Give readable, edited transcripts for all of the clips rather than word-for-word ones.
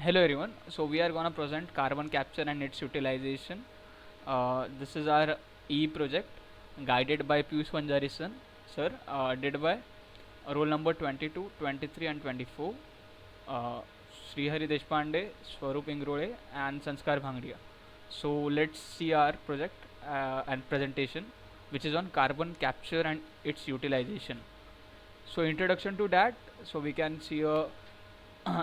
Hello everyone. So we are gonna present carbon capture and its utilization. This is our E project guided by Piyush Vanjari sir, did by roll number 22, 23 and 24, uh, Srihari Deshpande, Swarup Ingrole and Sanskar Bhangdia. So let's see our project and presentation which is on carbon capture and its utilization. So introduction to that, so we can see a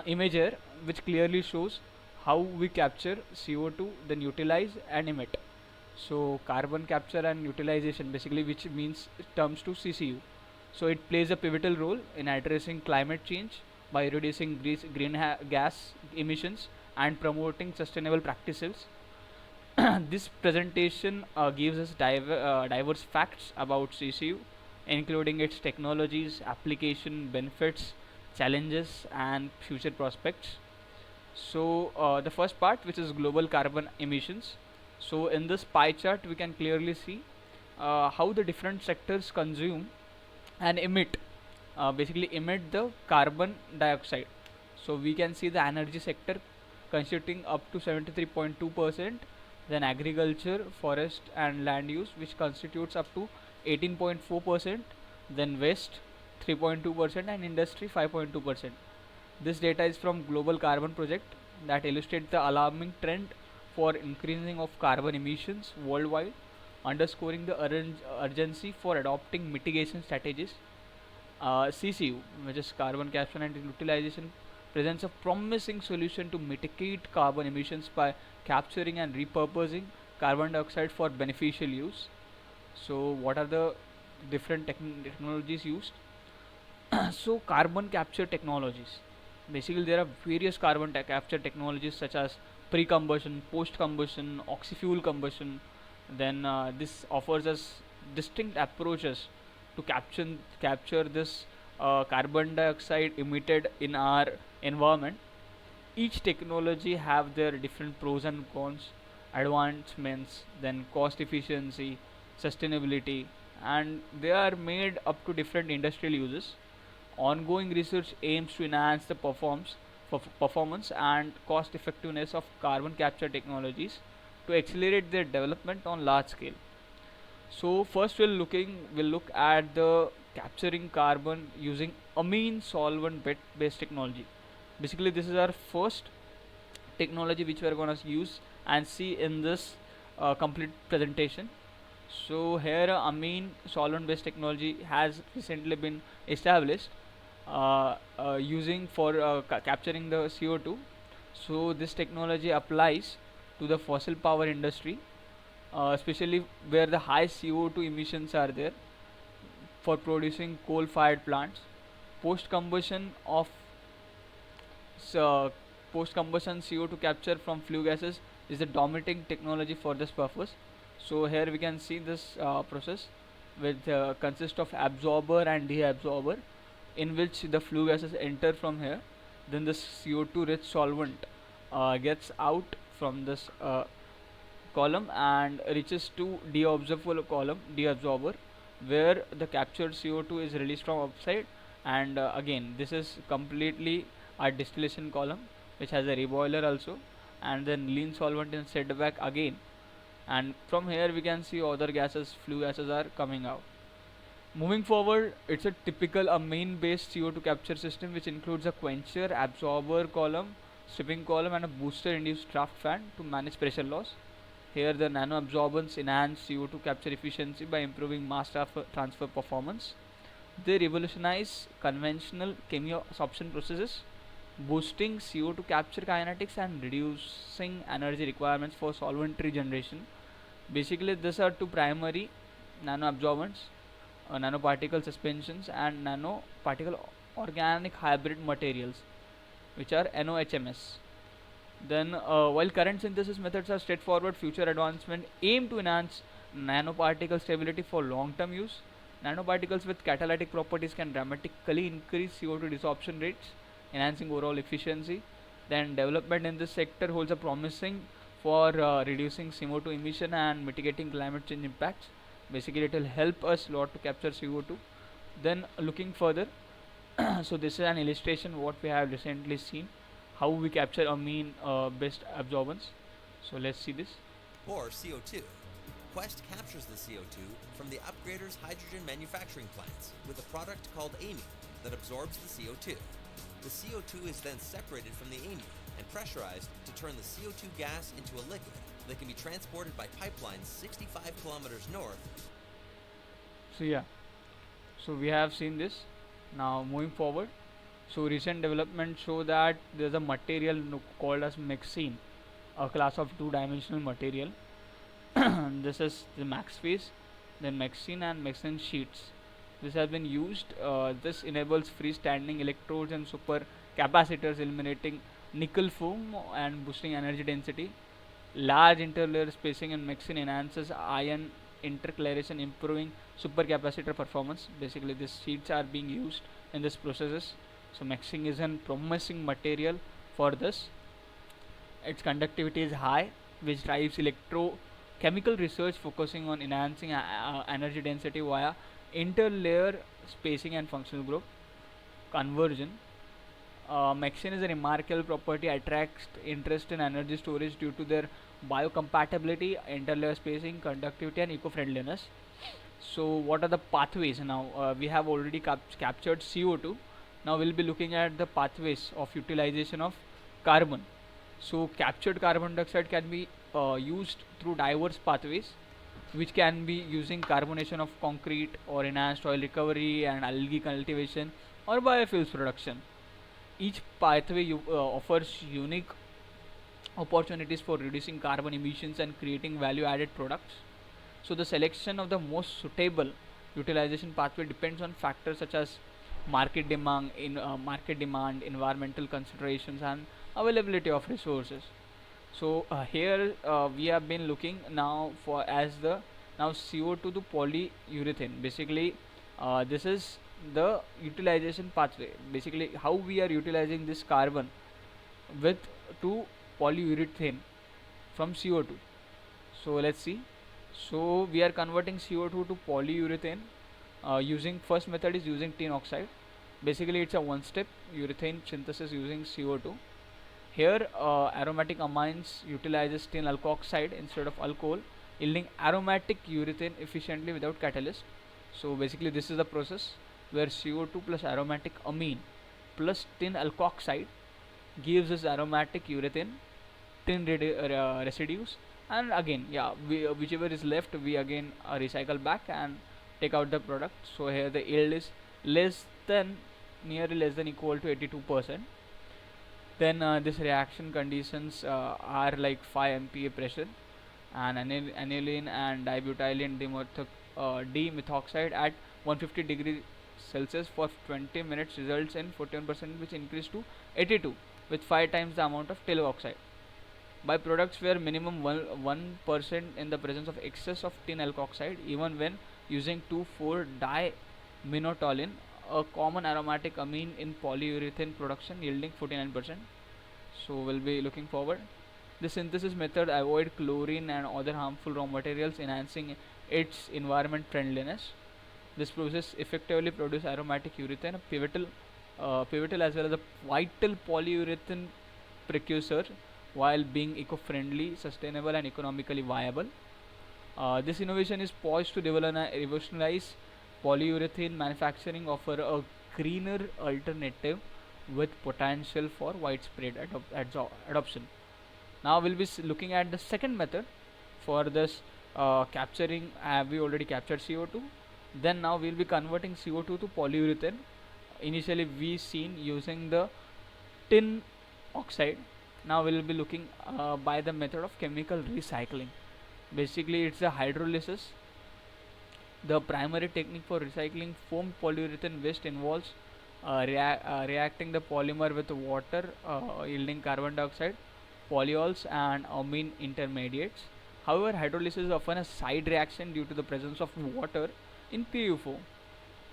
image here which clearly shows how we capture CO2 then utilize and emit. So carbon capture and utilization basically which means terms to CCU. So it plays a pivotal role in addressing climate change by reducing gas emissions and promoting sustainable practices. This presentation gives us diverse facts about CCU, including its technologies, application, benefits, challenges, and future prospects. So, the first part, which is global carbon emissions. So, in this pie chart, we can clearly see how the different sectors consume and basically emit the carbon dioxide. So we can see the energy sector constituting up to 73.2%, then agriculture, forest and land use which constitutes up to 18.4%, then waste 3.2% and industry 5.2%. This data is from Global Carbon Project that illustrates the alarming trend for increasing of carbon emissions worldwide, underscoring the urgency for adopting mitigation strategies. CCU, which is carbon capture and utilization, presents a promising solution to mitigate carbon emissions by capturing and repurposing carbon dioxide for beneficial use. So, what are the different technologies used? So, carbon capture technologies. Basically, there are various capture technologies such as pre-combustion, post-combustion, oxy-fuel combustion. Then this offers us distinct approaches to capture this carbon dioxide emitted in our environment. Each technology have their different pros and cons, advancements, then cost efficiency, sustainability, and they are made up to different industrial uses. Ongoing research aims to enhance the performance and cost effectiveness of carbon capture technologies to accelerate their development on large scale. So first we'll look at the capturing carbon using amine solvent based technology. Basically, this is our first technology which we are gonna use and see in this complete presentation. So here amine solvent based technology has recently been established using for capturing the CO2. So this technology applies to the fossil power industry, especially where the high CO2 emissions are there for producing coal fired plants. Post combustion of uh, post combustion CO2 capture from flue gases is the dominating technology for this purpose. So here we can see this process which consists of absorber and deabsorber, in which the flue gases enter from here, then the CO2 rich solvent gets out from this column and reaches to deabsorber, where the captured CO2 is released from outside. And again, this is completely a distillation column which has a reboiler also, and then lean solvent is set back again, and from here we can see other gases, flue gases are coming out. Moving forward, it's a typical amine based CO2 capture system which includes a quencher, absorber column, stripping column, and a booster induced draft fan to manage pressure loss. Here, the nano absorbents enhance CO2 capture efficiency by improving mass transfer performance. They revolutionize conventional chemioabsorption processes, boosting CO2 capture kinetics and reducing energy requirements for solvent regeneration. Basically, these are two primary nanoabsorbents, nanoparticle suspensions, and nanoparticle organic hybrid materials, which are NOHMS. Then, while current synthesis methods are straightforward, future advancement aim to enhance nanoparticle stability for long-term use. Nanoparticles with catalytic properties can dramatically increase CO2 desorption rates, enhancing overall efficiency. Then, development in this sector holds a promising for reducing CO2 emission and mitigating climate change impacts. Basically, it will help us a lot to capture CO2. Then, looking further, so this is an illustration what we have recently seen, how we capture amine based absorbance. So let's see this. Or CO2. Quest captures the CO2 from the upgrader's hydrogen manufacturing plants with a product called amine that absorbs the CO2. The CO2 is then separated from the amine and pressurized to turn the CO2 gas into a liquid that can be transported by pipelines 65 kilometers north. So yeah, so we have seen this. Now moving forward, so recent developments show that there's a material called as mexene, a class of two-dimensional material. This is the max phase, then mexene and mexene sheets. This has been used. This enables freestanding electrodes and super capacitors, eliminating nickel foam and boosting energy density. Large interlayer spacing in mixing enhances ion intercalation, improving supercapacitor performance. Basically, these sheets are being used in this processes. So mixing is a promising material for this. Its conductivity is high, which drives electrochemical research focusing on enhancing energy density via interlayer spacing and functional group conversion. Mexin is a remarkable property, attracts interest in energy storage due to their biocompatibility, interlayer spacing, conductivity, and eco-friendliness. So, what are the pathways now? We have already captured CO2. Now, we'll be looking at the pathways of utilization of carbon. So, captured carbon dioxide can be used through diverse pathways, which can be using carbonation of concrete or enhanced oil recovery and algae cultivation or biofuels production. Each pathway offers unique opportunities for reducing carbon emissions and creating value added products. So, the selection of the most suitable utilization pathway depends on factors such as market demand, environmental considerations, and availability of resources. So, here we have been looking now for as the now CO2 to polyurethane. Basically, this is the utilization pathway. Basically, how we are utilizing this carbon with to polyurethane from CO2. So let's see. So we are converting CO2 to polyurethane using first method is using tin oxide. Basically, it's a one-step urethane synthesis using CO2. Here, aromatic amines utilizes tin alkoxide instead of alcohol, yielding aromatic urethane efficiently without catalyst. So basically, this is the process where CO2 plus aromatic amine plus tin alkoxide gives us aromatic urethane, tin residues, and again, yeah, whichever is left, we again recycle back and take out the product. So here the yield is less than nearly less than equal to 82%. Then this reaction conditions are like 5 MPa pressure and aniline and dibutylene dimethoxide at 150 degree Celsius for 20 minutes results in 41% which increase to 82 with 5 times the amount of tin oxide. Byproducts were minimum 1% in the presence of excess of tin alkoxide even when using 2,4-diminotoluene, a common aromatic amine in polyurethane production yielding 49%. So we'll be looking forward. The synthesis method avoid chlorine and other harmful raw materials, enhancing its environment friendliness. This process effectively produces aromatic urethane, a pivotal as well as a vital polyurethane precursor, while being eco-friendly, sustainable, and economically viable. This innovation is poised to revolutionize polyurethane manufacturing, offer a greener alternative with potential for widespread adoption. Now we'll be looking at the second method for this capturing. We already captured CO2. Then now we'll be converting CO2 to polyurethane. Initially we seen using the tin oxide. Now we'll be looking by the method of chemical recycling. Basically, it's a hydrolysis. The primary technique for recycling foam polyurethane waste involves reacting the polymer with water, yielding carbon dioxide, polyols, and amine intermediates. However, hydrolysis is often a side reaction due to the presence of water in PU foam,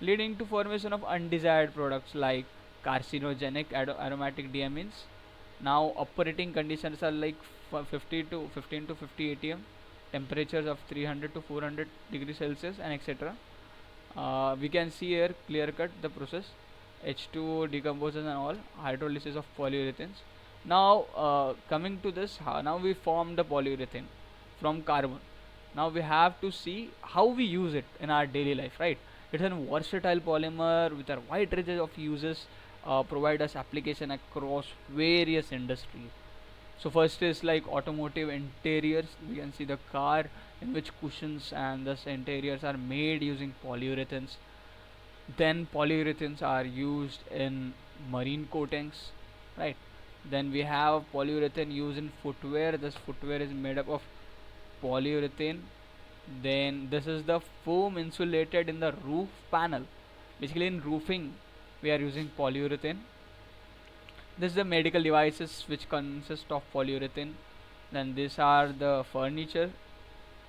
leading to formation of undesired products like carcinogenic aromatic diamines. Now, operating conditions are like 50 to 15 to 50 atm, temperatures of 300 to 400 degrees Celsius, and etc. We can see here clear cut the process H2O decomposes and all hydrolysis of polyurethanes. Now coming to this, now we form the polyurethane from carbon. Now we have to see how we use it in our daily life, right? It's a versatile polymer with a wide range of uses, provide us application across various industries. So first is like automotive interiors. We can see the car in which cushions and thus interiors are made using polyurethanes. Then polyurethanes are used in marine coatings, right? Then we have polyurethane used in footwear. This footwear is made up of polyurethane. Then this is the foam insulated in the roof panel. Basically in roofing we are using polyurethane. This is the medical devices which consist of polyurethane. Then these are the furniture.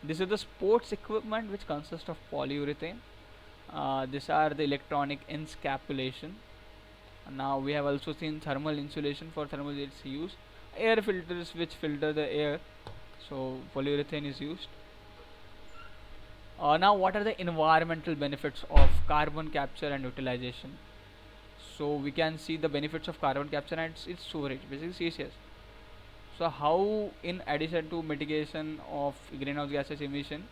This is the sports equipment which consists of polyurethane. These are the electronic encapsulation. Now we have also seen thermal insulation. For thermal it's used. Air filters which filter the air. So polyurethane is used. Now what are the environmental benefits of carbon capture and utilization? So we can see the benefits of carbon capture and its storage, basically CCS. So how, in addition to mitigation of greenhouse gases emission,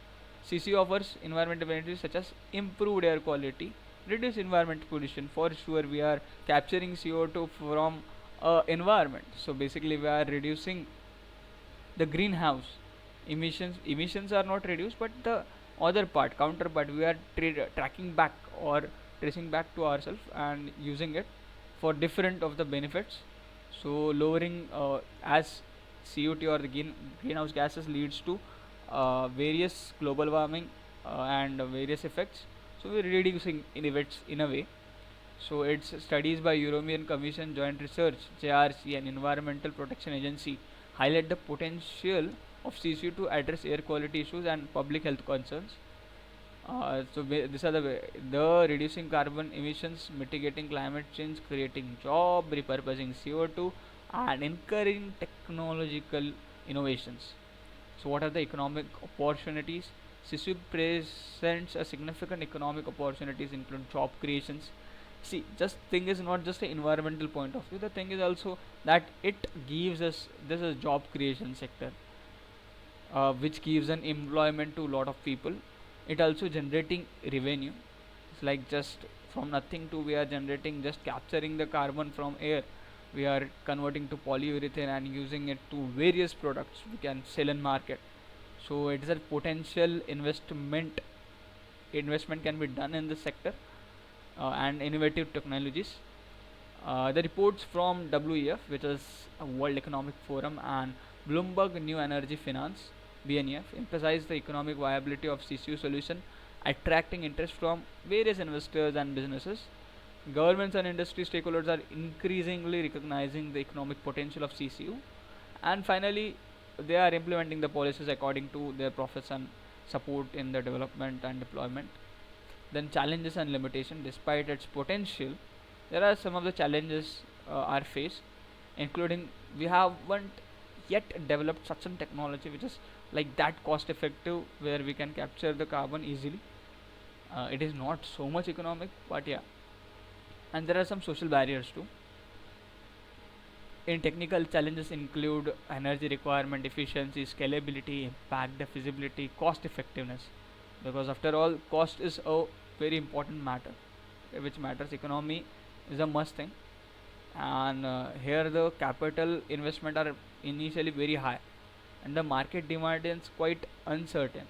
CCU offers environmental benefits such as improved air quality, reduce environmental pollution. For sure, we are capturing CO2 from environment. So basically, we are reducing the greenhouse emissions. Emissions are not reduced, but the other part, counterpart, we are tracking back or tracing back to ourselves and using it for different of the benefits. So lowering as CO2 or the greenhouse gases leads to various global warming and various effects. So we're reducing in effects in a way. So it's studies by European Commission Joint Research (JRC) and Environmental Protection Agency highlight the potential of CCU to address air quality issues and public health concerns. These are the reducing carbon emissions, mitigating climate change, creating job, repurposing CO2, and encouraging technological innovations. So what are the economic opportunities? CCU presents a significant economic opportunities include job creations. See, just thing is not just an environmental point of view. The thing is also that it gives us this is job creation sector, which gives an employment to a lot of people. It also generating revenue. It's like just from nothing to we are generating just capturing the carbon from air. We are converting to polyurethane and using it to various products we can sell in market. So it is a potential investment can be done in this sector, and innovative technologies. The reports from WEF, which is a World Economic Forum, and Bloomberg New Energy Finance (BNEF) emphasize the economic viability of CCU solution, attracting interest from various investors and businesses. Governments and industry stakeholders are increasingly recognizing the economic potential of CCU, and finally, they are implementing the policies according to their profits and support in the development and deployment. Then challenges and limitation. Despite its potential, there are some of the challenges are faced, including we haven't yet developed such a technology which is like that cost effective where we can capture the carbon easily. It is not so much economic, but yeah, and there are some social barriers too. In technical challenges include energy requirement, efficiency, scalability, impact, feasibility, cost effectiveness. Because after all, cost is a very important matter, which matters. Economy is a must thing, and here the capital investment are initially very high, and the market demand is quite uncertain,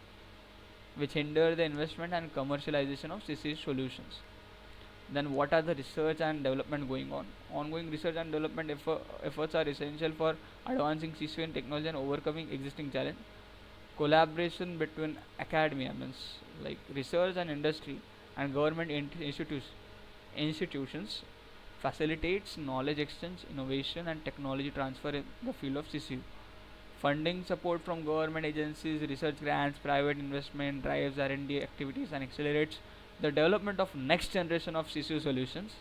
which hinder the investment and commercialization of CC solutions. Then what are the research and development going on? Ongoing research and development efforts are essential for advancing CCN technology and overcoming existing challenge. Collaboration between academia, means like research and industry, and government institutions facilitates knowledge exchange, innovation, and technology transfer in the field of CCU. Funding support from government agencies, research grants, private investment drives R&D activities and accelerates the development of next generation of CCU solutions.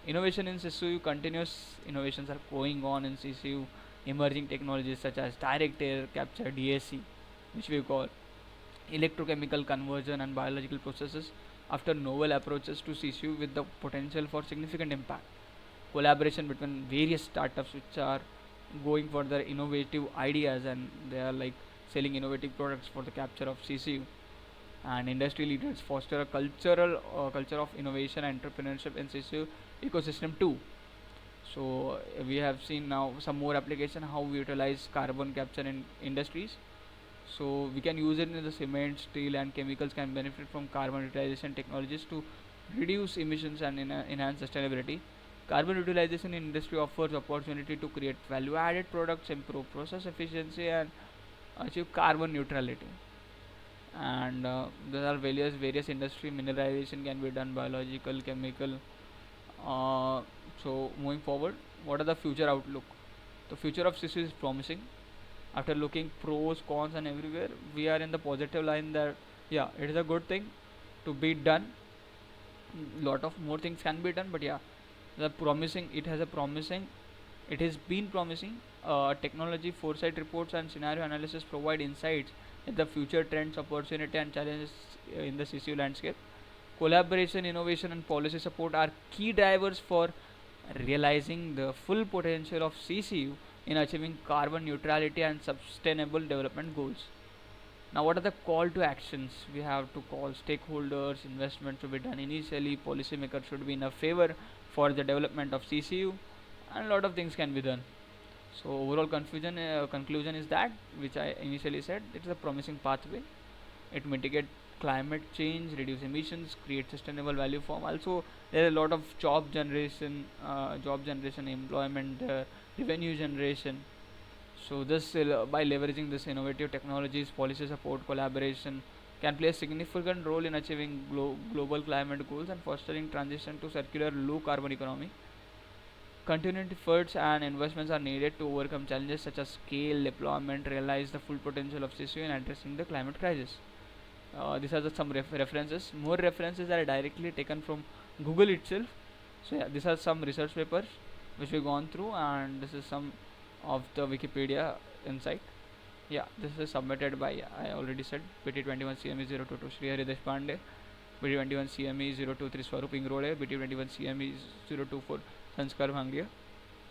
Innovation in CCU, continuous innovations are going on in CCU. Emerging technologies such as direct air capture (DAC), which we call electrochemical conversion and biological processes, after novel approaches to CCU with the potential for significant impact. Collaboration between various startups which are going for their innovative ideas, and they are like selling innovative products for the capture of CCU. And industry leaders foster a culture of innovation and entrepreneurship in CCU ecosystem too. So we have seen now some more application how we utilize carbon capture in industries. So we can use it in the cement, steel, and chemicals can benefit from carbon utilization technologies to reduce emissions and enhance sustainability. Carbon utilization in industry offers opportunity to create value-added products, improve process efficiency, and achieve carbon neutrality. And there are various industry. Mineralization can be done, biological, chemical. So moving forward, what are the future outlook? The future of CC is promising. After looking pros, cons, and everywhere, we are in the positive line that yeah, it is a good thing to be done. Lot of more things can be done, but yeah, the promising it has a promising it has been promising. Technology foresight reports and scenario analysis provide insights in the future trends, opportunity, and challenges in the CCU landscape. Collaboration, innovation, and policy support are key drivers for realizing the full potential of CCU in achieving carbon neutrality and sustainable development goals. Now, what are the call to actions? We have to call stakeholders, investment to be done initially, policymakers should be in a favor for the development of CCU, and a lot of things can be done. So, overall conclusion is that, which I initially said, it is a promising pathway. It mitigates climate change, reduce emissions, create sustainable value form. Also, there is a lot of job generation, employment, revenue generation. So this by leveraging this innovative technologies, policy support, collaboration can play a significant role in achieving global climate goals and fostering transition to circular low carbon economy. Continued efforts and investments are needed to overcome challenges such as scale, deployment, realize the full potential of CCU in addressing the climate crisis. These are some references. More references are directly taken from Google itself. So yeah, these are some research papers which we've gone through, and this is some of the Wikipedia insight. Yeah, this is submitted by, I already said, BT21 CME 022 Sri Hari Deshpande, BT21 CME 023 Swaroop Ingrode, BT21 CME 024 Sanskar Bhangia.